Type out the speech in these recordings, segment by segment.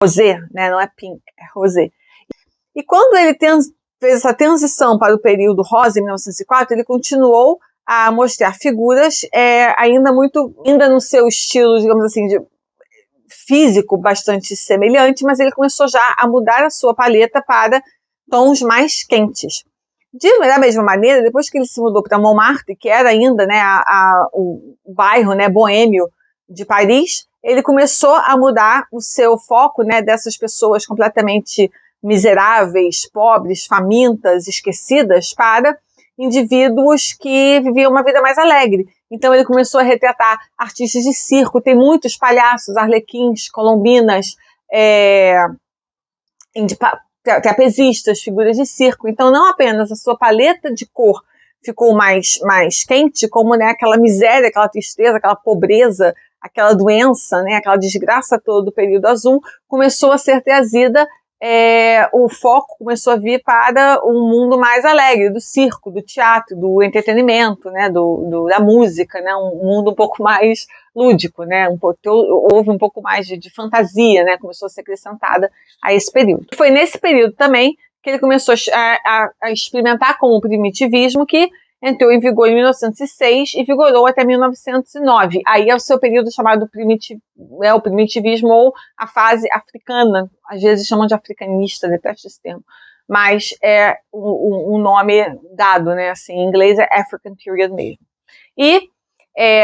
rosé, né? Não é pink, é rosé. E quando ele fez essa transição para o período rosa, em 1904, ele continuou a mostrar figuras ainda no seu estilo, digamos assim, de físico bastante semelhante, mas ele começou já a mudar a sua paleta para tons mais quentes. Da mesma maneira, depois que ele se mudou para Montmartre, que era ainda, né, o bairro, né, boêmio de Paris, ele começou a mudar o seu foco, né, dessas pessoas completamente miseráveis, pobres, famintas, esquecidas, para indivíduos que viviam uma vida mais alegre. Então ele começou a retratar artistas de circo, tem muitos palhaços, arlequins, colombinas, trapezistas, figuras de circo. Então não apenas a sua paleta de cor ficou mais quente, como, né, aquela miséria, aquela tristeza, aquela pobreza, aquela doença, né, aquela desgraça toda do período azul começou a ser trazida. O foco começou a vir para um mundo mais alegre, do circo, do teatro, do entretenimento, né, da música, né, um mundo um pouco mais lúdico, né, houve um pouco mais de fantasia, né, começou a ser acrescentada a esse período. Foi nesse período também que ele começou a experimentar com o primitivismo, que entrou em vigor em 1906 e vigorou até 1909. Aí é o seu período chamado o primitivismo, ou a fase africana, às vezes chamam de africanista, detesto esse termo, mas é um nome dado, né, assim, em inglês é African Period mesmo. E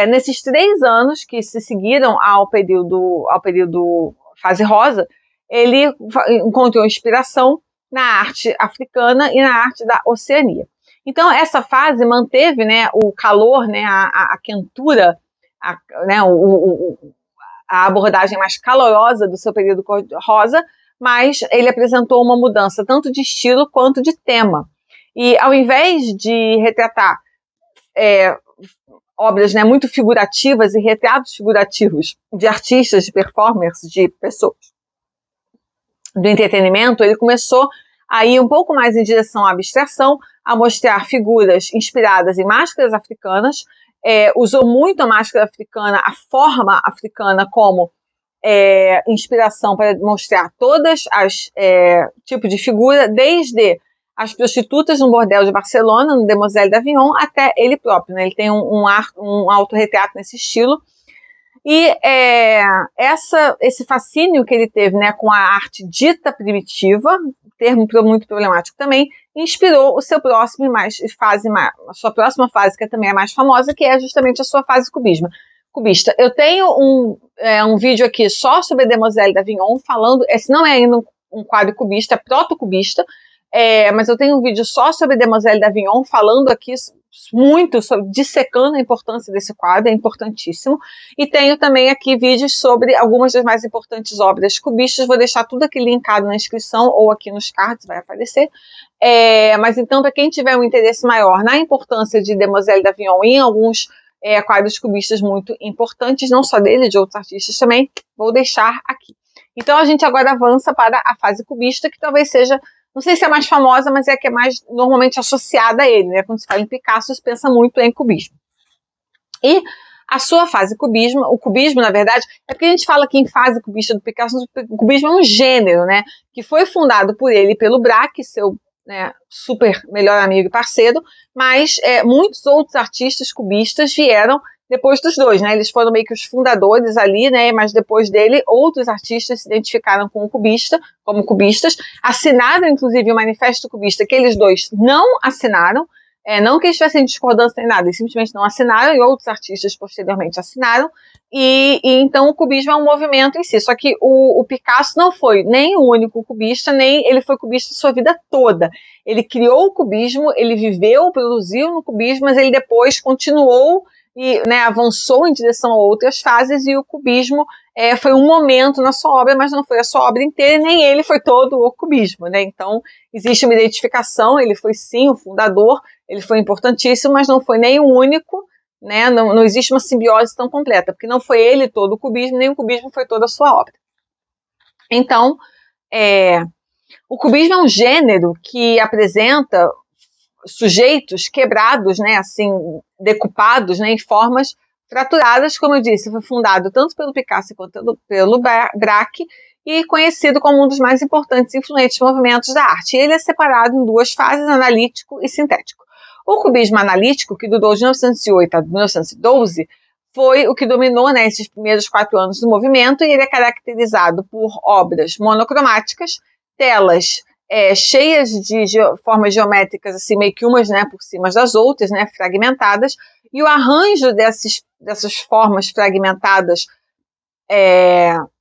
nesses 3 anos que se seguiram ao período fase rosa, ele encontrou inspiração na arte africana e na arte da Oceania. Então, essa fase manteve, né, o calor, né, a quentura, né, a abordagem mais calorosa do seu período cor-de-rosa, mas ele apresentou uma mudança tanto de estilo quanto de tema. E ao invés de retratar obras, né, muito figurativas e retratos figurativos de artistas, de performers, de pessoas do entretenimento, ele começou a ir um pouco mais em direção à abstração, a mostrar figuras inspiradas em máscaras africanas, usou muito a máscara africana, a forma africana como inspiração para mostrar todas as tipos de figura, desde as prostitutas no bordel de Barcelona, no Demoiselle d'Avignon, até ele próprio, né? Ele tem um autorretrato nesse estilo. E esse fascínio que ele teve, né, com a arte dita primitiva, termo muito problemático também, inspirou a sua próxima fase, que também é mais famosa, que é justamente a sua fase cubista. Eu tenho um vídeo aqui só sobre a Demoiselle d'Avignon, falando, esse não é ainda um quadro cubista, é proto-cubista, mas eu tenho um vídeo só sobre a Demoiselle d'Avignon, falando aqui muito dissecando a importância desse quadro, é importantíssimo. E tenho também aqui vídeos sobre algumas das mais importantes obras cubistas, vou deixar tudo aqui linkado na inscrição ou aqui nos cards, vai aparecer. Mas então, para quem tiver um interesse maior na importância de Demoiselle d'Avignon em alguns quadros cubistas muito importantes, não só dele, de outros artistas também, vou deixar aqui. Então a gente agora avança para a fase cubista, que talvez seja, não sei se é a mais famosa, mas é a que é mais normalmente associada a ele, né? Quando se fala em Picasso, se pensa muito em cubismo. E a sua fase cubismo, o cubismo, na verdade, é porque a gente fala aqui em fase cubista do Picasso, o cubismo é um gênero, né? Que foi fundado por ele e pelo Braque, seu, né, super melhor amigo e parceiro, mas muitos outros artistas cubistas vieram depois dos dois, né? Eles foram meio que os fundadores ali, né? Mas depois dele, outros artistas se identificaram como cubistas, assinaram inclusive o Manifesto Cubista, que eles dois não assinaram, não que eles tivessem discordância nem nada, eles simplesmente não assinaram, e outros artistas posteriormente assinaram, e então o cubismo é um movimento em si, só que o Picasso não foi nem o único cubista, nem ele foi cubista sua vida toda. Ele criou o cubismo, ele viveu, produziu no cubismo, mas ele depois continuou e, né, avançou em direção a outras fases, e o cubismo foi um momento na sua obra, mas não foi a sua obra inteira, nem ele foi todo o cubismo, né? Então existe uma identificação, ele foi sim o fundador, ele foi importantíssimo, mas não foi nem o único, né? Não existe uma simbiose tão completa, porque não foi ele todo o cubismo, nem o cubismo foi toda a sua obra. Então, o cubismo é um gênero que apresenta sujeitos quebrados, né, assim, decupados, né, em formas fraturadas, como eu disse, foi fundado tanto pelo Picasso quanto pelo Braque, e conhecido como um dos mais importantes e influentes movimentos da arte. Ele é separado em duas fases, analítico e sintético. O cubismo analítico, que durou de 1908 a 1912, foi o que dominou, né, esses primeiros 4 anos do movimento, e ele é caracterizado por obras monocromáticas, telas cheias de formas geométricas, assim, meio que umas, né, por cima das outras, né, fragmentadas, e o arranjo dessas formas fragmentadas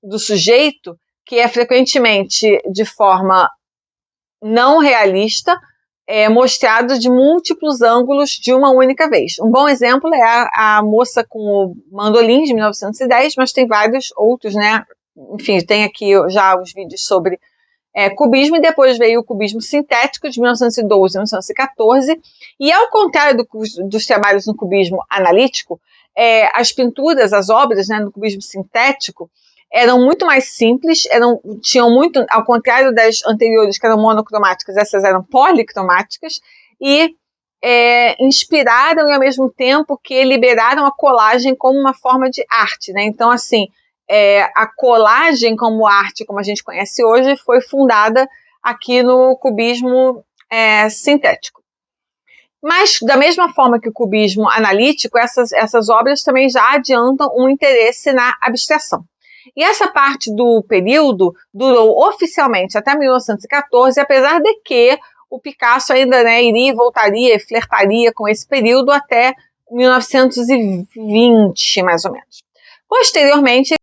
do sujeito, que é frequentemente de forma não realista, mostrado de múltiplos ângulos de uma única vez. Um bom exemplo é a moça com o mandolim, de 1910, mas tem vários outros, né? Enfim, tem aqui já os vídeos sobre cubismo, e depois veio o cubismo sintético, de 1912 a 1914, e ao contrário dos trabalhos no cubismo analítico, as pinturas, as obras, né, no cubismo sintético, eram muito mais simples, tinham muito, ao contrário das anteriores que eram monocromáticas, essas eram policromáticas, e inspiraram e ao mesmo tempo que liberaram a colagem como uma forma de arte, né? Então, assim, a colagem como arte, como a gente conhece hoje, foi fundada aqui no cubismo sintético. Mas, da mesma forma que o cubismo analítico, essas obras também já adiantam um interesse na abstração. E essa parte do período durou oficialmente até 1914, apesar de que o Picasso ainda, né, iria e voltaria e flertaria com esse período até 1920, mais ou menos. Posteriormente,